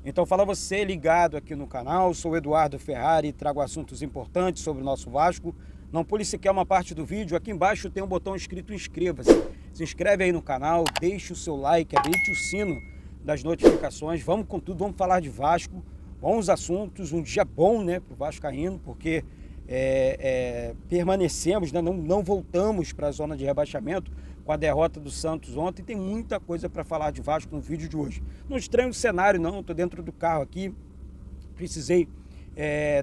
Então fala você ligado aqui no canal, sou o Eduardo Ferrari e trago assuntos importantes sobre o nosso Vasco. Não pule sequer uma parte do vídeo, aqui embaixo tem um botão escrito inscreva-se. Se inscreve aí no canal, deixe o seu like, habilite o sino das notificações. Vamos com tudo, vamos falar de Vasco, bons assuntos, um dia bom, né, para o Vascaíno, porque permanecemos, né, não voltamos para a zona de rebaixamento com a derrota do Santos ontem. Tem muita coisa para falar de Vasco no vídeo de hoje. Não estranho o cenário não, estou dentro do carro aqui, precisei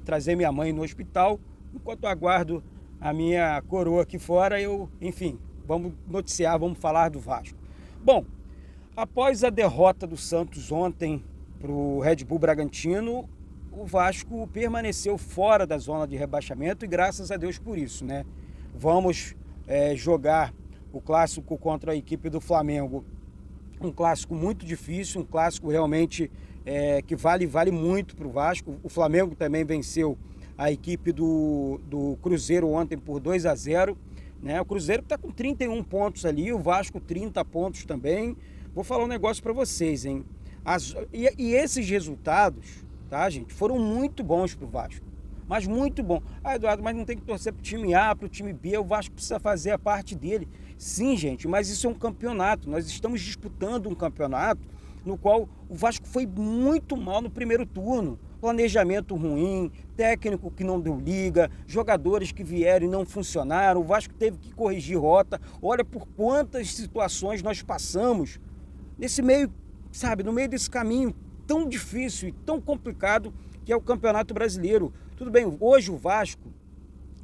trazer minha mãe no hospital, enquanto eu aguardo a minha coroa aqui fora, enfim, vamos noticiar, vamos falar do Vasco. Bom, após a derrota do Santos ontem para o Red Bull Bragantino, o Vasco permaneceu fora da zona de rebaixamento e graças a Deus por isso, né? Vamos jogar o clássico contra a equipe do Flamengo, um clássico muito difícil, um clássico realmente que vale muito para o Vasco. O Flamengo também venceu a equipe do Cruzeiro ontem por 2-0, né? O Cruzeiro está com 31 pontos ali, o Vasco 30 pontos também. Vou falar um negócio para vocês, hein? E esses resultados, tá, gente, foram muito bons para o Vasco, mas muito bom. Ah, Eduardo, mas não tem que torcer para o time A, para o time B, o Vasco precisa fazer a parte dele. Sim, gente, mas isso é um campeonato, nós estamos disputando um campeonato no qual o Vasco foi muito mal no primeiro turno. Planejamento ruim, técnico que não deu liga, jogadores que vieram e não funcionaram, o Vasco teve que corrigir rota. Olha por quantas situações nós passamos nesse meio, sabe, no meio desse caminho tão difícil e tão complicado que é o Campeonato Brasileiro. Tudo bem, hoje o Vasco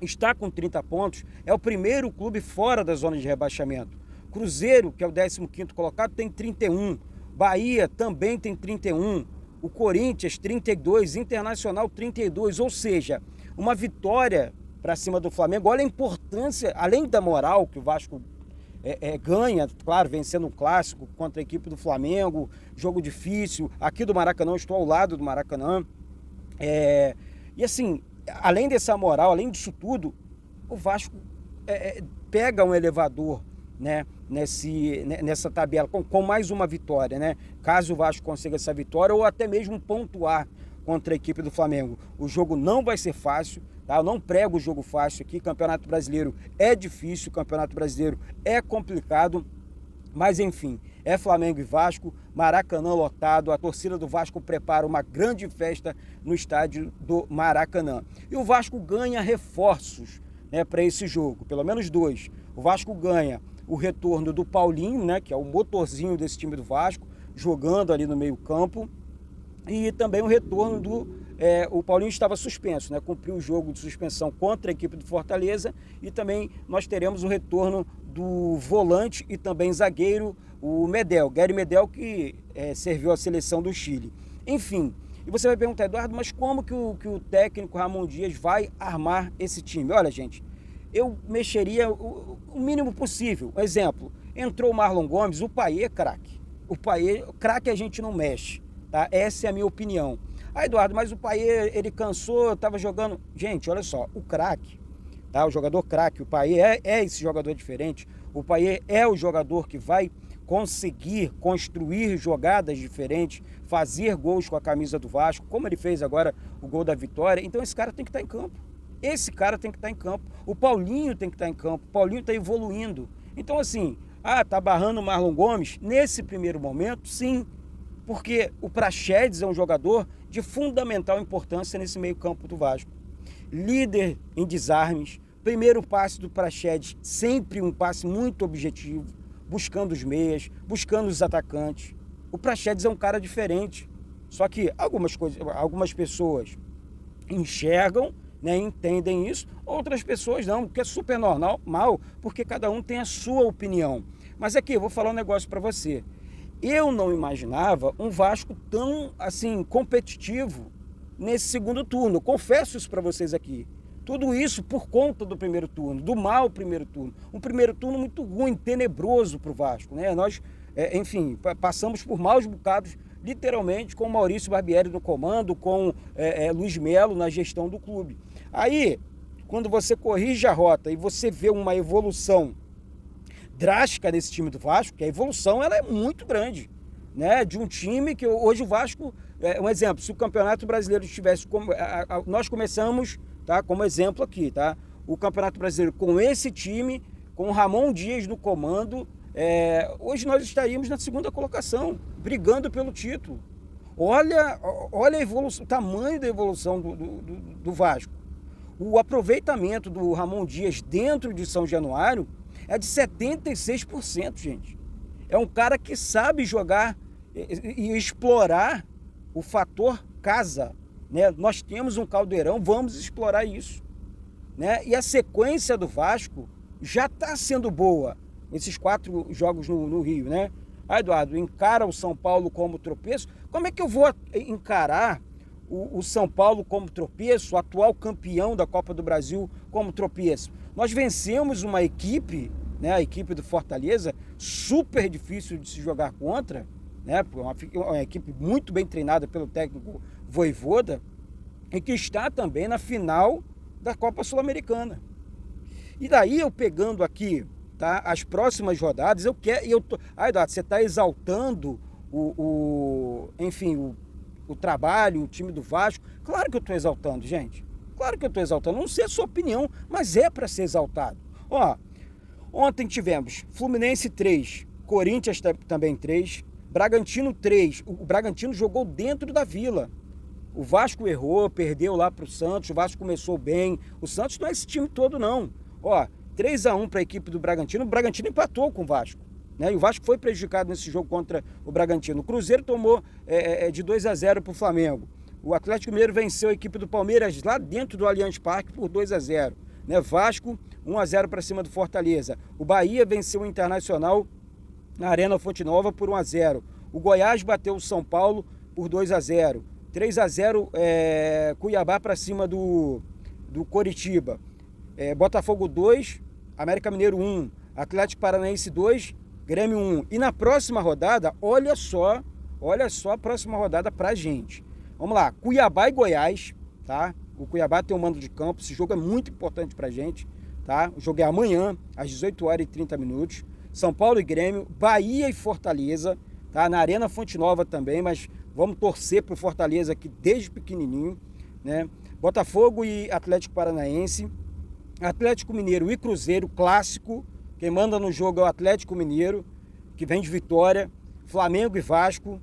está com 30 pontos, é o primeiro clube fora da zona de rebaixamento. Cruzeiro, que é o 15º colocado, tem 31. Bahia também tem 31. O Corinthians, 32. Internacional, 32. Ou seja, uma vitória para cima do Flamengo. Olha a importância, além da moral que o Vasco ganha, claro, vencendo um clássico contra a equipe do Flamengo, jogo difícil, aqui do Maracanã, estou ao lado do Maracanã. E assim, além dessa moral, além disso tudo, o Vasco pega um elevador, né, nessa tabela, com mais uma vitória, né? Caso o Vasco consiga essa vitória ou até mesmo pontuar contra a equipe do Flamengo. O jogo não vai ser fácil, tá? Eu não prego o jogo fácil aqui, Campeonato Brasileiro é difícil, Campeonato Brasileiro é complicado, mas enfim, é Flamengo e Vasco, Maracanã lotado, a torcida do Vasco prepara uma grande festa no estádio do Maracanã. E o Vasco ganha reforços, né, para esse jogo, pelo menos 2. O Vasco ganha o retorno do Paulinho, né, que é o motorzinho desse time do Vasco, jogando ali no meio campo, e também o retorno o Paulinho estava suspenso, né, cumpriu o jogo de suspensão contra a equipe do Fortaleza, e também nós teremos o retorno do volante e também zagueiro, o Medel, Gary Medel, que serviu a seleção do Chile. Enfim, e você vai perguntar, Eduardo, mas como que o técnico Ramon Dias vai armar esse time? Olha, gente, eu mexeria o mínimo possível. Um exemplo, entrou o Marlon Gomes, o Payet é craque. O Payet, craque a gente não mexe, tá? Essa é a minha opinião. Ah, Eduardo, mas o Payet, ele cansou, estava jogando... Gente, olha só, o craque, tá? O jogador craque, o Payet é esse jogador diferente. O Payet é o jogador que vai conseguir construir jogadas diferentes, fazer gols com a camisa do Vasco, como ele fez agora o gol da vitória. Então esse cara tem que estar em campo. Esse cara tem que estar em campo. O Paulinho tem que estar em campo. O Paulinho está evoluindo. Então assim, tá barrando o Marlon Gomes? Nesse primeiro momento, sim. Porque o Praxedes é um jogador de fundamental importância nesse meio campo do Vasco. Líder em desarmes. Primeiro passe do Praxedes, sempre um passe muito objetivo, buscando os meias, buscando os atacantes. O Praxedes é um cara diferente. Só que algumas pessoas enxergam, né, entendem isso, outras pessoas não, porque é super normal, porque cada um tem a sua opinião. Mas aqui, eu vou falar um negócio para você. Eu não imaginava um Vasco tão, assim, competitivo nesse segundo turno. Eu confesso isso para vocês aqui. Tudo isso por conta do primeiro turno, do mau primeiro turno. Um primeiro turno muito ruim, tenebroso para o Vasco, né? Nós, enfim, passamos por maus bocados, literalmente, com o Maurício Barbieri no comando, com Luiz Melo na gestão do clube. Aí, quando você corrige a rota e você vê uma evolução drástica nesse time do Vasco, que a evolução ela é muito grande, né? De um time que hoje o Vasco um exemplo, se o Campeonato Brasileiro estivesse como... nós começamos, tá, como exemplo aqui, tá? O Campeonato Brasileiro com esse time, com o Ramon Dias no comando, hoje nós estaríamos na segunda colocação, brigando pelo título. Olha a evolução, o tamanho da evolução do Vasco. O aproveitamento do Ramon Dias dentro de São Januário é de 76%, gente. É um cara que sabe jogar e explorar o fator casa, né? Nós temos um caldeirão, vamos explorar isso, né? E a sequência do Vasco já está sendo boa, esses 4 jogos no Rio, né? Eduardo, encara o São Paulo como tropeço. Como é que eu vou encarar o São Paulo como tropeço, o atual campeão da Copa do Brasil como tropeço? Nós vencemos uma equipe, né, a equipe do Fortaleza, super difícil de se jogar contra, né, uma equipe muito bem treinada pelo técnico Vojvoda, e que está também na final da Copa Sul-Americana. E daí eu pegando aqui, tá, as próximas rodadas, Eduardo, você está exaltando enfim, o trabalho, o time do Vasco. Claro que eu estou exaltando, gente. Claro que eu estou exaltando. Não sei a sua opinião, mas é para ser exaltado. Ó, ontem tivemos Fluminense 3, Corinthians também 3, Bragantino 3. O Bragantino jogou dentro da Vila. O Vasco errou, perdeu lá para o Santos. O Vasco começou bem. O Santos não é esse time todo, não. Ó, 3-1 para a equipe do Bragantino. O Bragantino empatou com o Vasco, né? E o Vasco foi prejudicado nesse jogo contra o Bragantino. O Cruzeiro tomou de 2-0 para o Flamengo. O Atlético Mineiro venceu a equipe do Palmeiras lá dentro do Allianz Parque por 2-0. Né? Vasco 1-0 para cima do Fortaleza. O Bahia venceu o Internacional na Arena Fonte Nova por 1-0. O Goiás bateu o São Paulo por 2-0. 3-0 Cuiabá para cima do Coritiba. Botafogo 2, América Mineiro 1, Atlético Paranaense 2, Grêmio 1. E na próxima rodada, olha só a próxima rodada pra gente. Vamos lá, Cuiabá e Goiás, tá? O Cuiabá tem um mando de campo, esse jogo é muito importante pra gente, tá? O jogo é amanhã, às 18h30. São Paulo e Grêmio, Bahia e Fortaleza, tá? Na Arena Fonte Nova também, mas vamos torcer pro Fortaleza aqui desde pequenininho, né? Botafogo e Atlético Paranaense, Atlético Mineiro e Cruzeiro, clássico. Quem manda no jogo é o Atlético Mineiro, que vem de vitória. Flamengo e Vasco.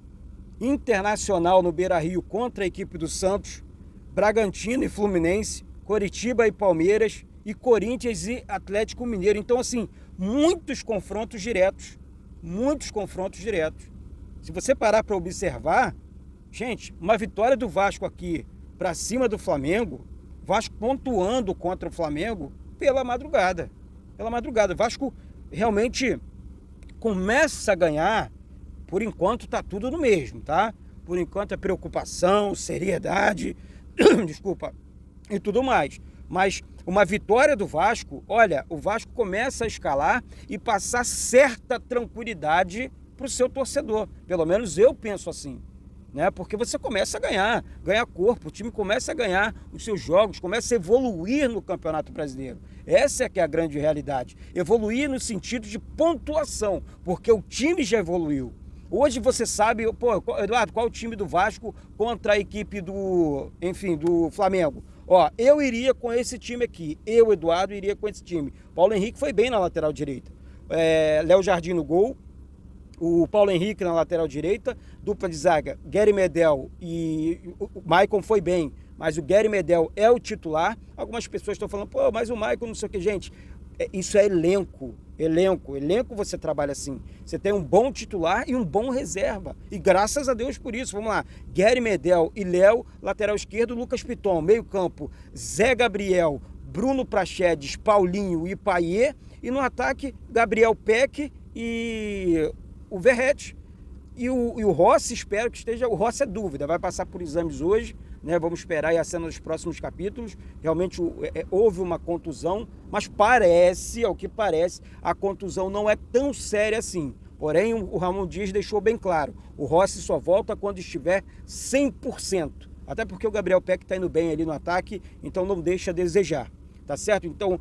Internacional no Beira-Rio contra a equipe do Santos. Bragantino e Fluminense. Coritiba e Palmeiras. E Corinthians e Atlético Mineiro. Então, assim, muitos confrontos diretos. Muitos confrontos diretos. Se você parar para observar, gente, uma vitória do Vasco aqui para cima do Flamengo, Vasco pontuando contra o Flamengo pela madrugada. Pela madrugada. O Vasco realmente começa a ganhar. Por enquanto está tudo no mesmo, tá? Por enquanto é preocupação, seriedade, desculpa, e tudo mais. Mas uma vitória do Vasco, olha, o Vasco começa a escalar e passar certa tranquilidade para o seu torcedor. Pelo menos eu penso assim. Né? Porque você começa a ganhar corpo, o time começa a ganhar os seus jogos, começa a evoluir no Campeonato Brasileiro. Essa é que é a grande realidade. Evoluir no sentido de pontuação, porque o time já evoluiu. Hoje você sabe, Eduardo, qual é o time do Vasco contra a equipe do Flamengo? Ó, eu iria com esse time aqui, eu, Eduardo, iria com esse time. Paulo Henrique foi bem na lateral direita. Léo Jardim no gol. O Paulo Henrique na lateral direita, dupla de zaga, Gary Medel e o Maicon foi bem, mas o Gary Medel é o titular. Algumas pessoas estão falando, mas o Maicon não sei o que, gente, isso é elenco você trabalha assim, você tem um bom titular e um bom reserva, e graças a Deus por isso. Vamos lá, Gary Medel e Léo, lateral esquerdo, Lucas Piton, meio campo, Zé Gabriel, Bruno Praxedes, Paulinho e Paier, e no ataque, Gabriel Peck e o Verrete. E o Rossi, espero que esteja... O Rossi é dúvida, vai passar por exames hoje, né? Vamos esperar aí a cena dos próximos capítulos. Realmente houve uma contusão, mas parece, ao que parece, a contusão não é tão séria assim. Porém, o Ramon Dias deixou bem claro, o Rossi só volta quando estiver 100%. Até porque o Gabriel Peck está indo bem ali no ataque, então não deixa a desejar. Tá certo? Então,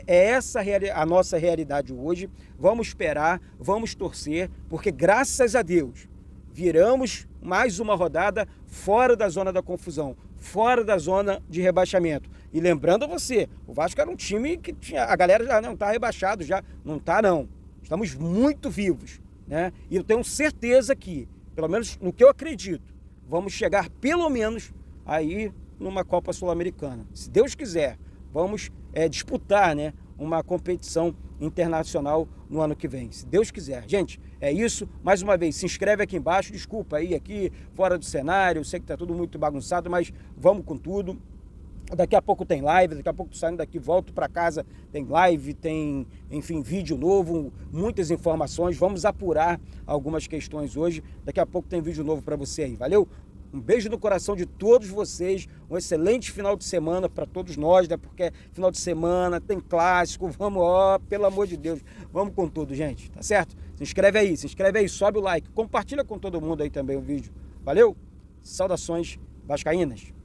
essa a nossa realidade hoje. Vamos esperar, vamos torcer, porque graças a Deus, viramos mais uma rodada fora da zona da confusão, fora da zona de rebaixamento. E lembrando a você, o Vasco era um time que tinha, a galera já não está rebaixado, já não está não. Estamos muito vivos, né? E eu tenho certeza que, pelo menos no que eu acredito, vamos chegar pelo menos aí numa Copa Sul-Americana. Se Deus quiser, vamos disputar, né, uma competição internacional no ano que vem, se Deus quiser. Gente, é isso. Mais uma vez, se inscreve aqui embaixo. Desculpa aí, aqui fora do cenário, eu sei que tá tudo muito bagunçado, mas vamos com tudo. Daqui a pouco tem live, daqui a pouco saindo daqui, volto para casa, tem live, tem, enfim, vídeo novo, muitas informações. Vamos apurar algumas questões hoje. Daqui a pouco tem vídeo novo para você aí, valeu? Um beijo no coração de todos vocês, um excelente final de semana para todos nós, né? Porque final de semana tem clássico, vamos, pelo amor de Deus, vamos com tudo, gente, tá certo? Se inscreve aí, sobe o like, compartilha com todo mundo aí também o vídeo, valeu? Saudações vascaínas!